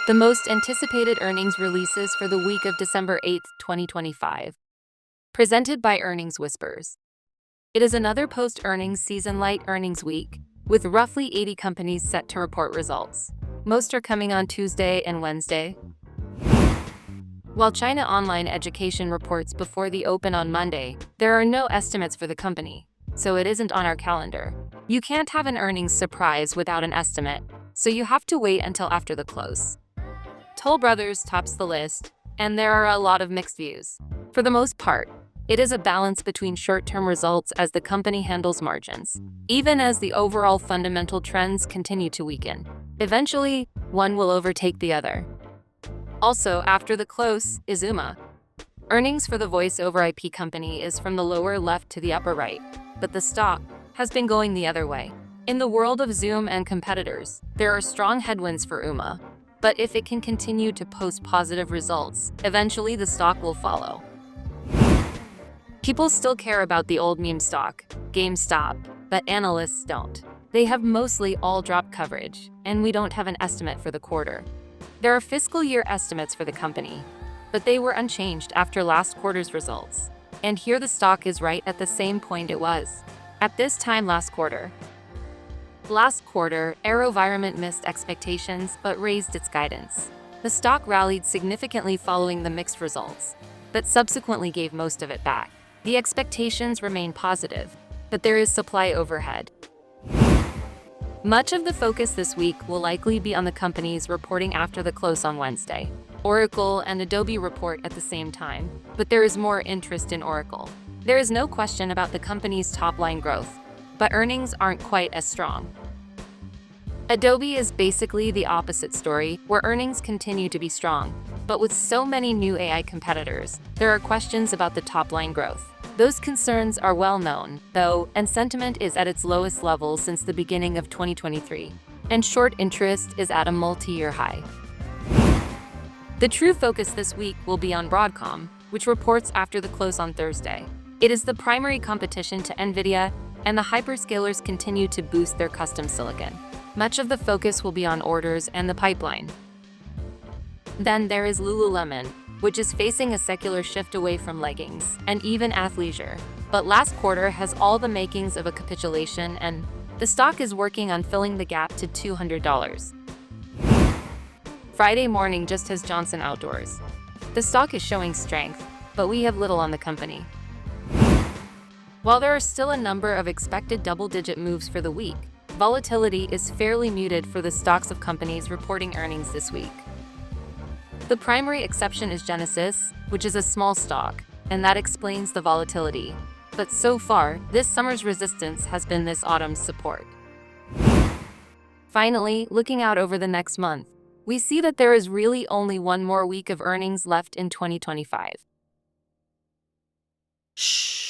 The most anticipated earnings releases for the week of December 8, 2025. Presented by earningswhispers. It is another post-earnings season light earnings week, with roughly 80 companies set to report results. Most are coming on Tuesday and Wednesday. While China Online Education reports before the open on Monday, there are no estimates for the company, so it isn't on our calendar. You can't have an earnings surprise without an estimate, so you have to wait until after the close. Toll Brothers tops the list, and there are a lot of mixed views. For the most part, it is a balance between short-term results as the company handles margins, even as the overall fundamental trends continue to weaken. Eventually, one will overtake the other. Also, after the close is Ooma. Earnings for the voice-over IP company is from the lower left to the upper right, but the stock has been going the other way. In the world of Zoom and competitors, there are strong headwinds for Ooma, but if it can continue to post positive results, eventually the stock will follow. People still care about the old meme stock, GameStop, but analysts don't. They have mostly all dropped coverage, and we don't have an estimate for the quarter. There are fiscal year estimates for the company, but they were unchanged after last quarter's results. And here the stock is right at the same point it was at this time last quarter. Last quarter, AeroVironment missed expectations but raised its guidance. The stock rallied significantly following the mixed results, but subsequently gave most of it back. The expectations remain positive, but there is supply overhead. Much of the focus this week will likely be on the companies reporting after the close on Wednesday. Oracle and Adobe report at the same time, but there is more interest in Oracle. There is no question about the company's top-line growth, but earnings aren't quite as strong. Adobe is basically the opposite story, where earnings continue to be strong, but with so many new AI competitors, there are questions about the top-line growth. Those concerns are well known, though, and sentiment is at its lowest level since the beginning of 2023, and short interest is at a multi-year high. The true focus this week will be on Broadcom, which reports after the close on Thursday. It is the primary competition to NVIDIA, and the hyperscalers continue to boost their custom silicon. Much of the focus will be on orders and the pipeline. Then there is lululemon, which is facing a secular shift away from leggings and even athleisure. But last quarter has all the makings of a capitulation, and the stock is working on filling the gap to $200. Friday morning just has Johnson Outdoors. The stock is showing strength, but we have little on the company. While there are still a number of expected double-digit moves for the week, volatility is fairly muted for the stocks of companies reporting earnings this week. The primary exception is Genesis, which is a small stock, and that explains the volatility. But so far, this summer's resistance has been this autumn's support. Finally, looking out over the next month, we see that there is really only one more week of earnings left in 2025. Shh.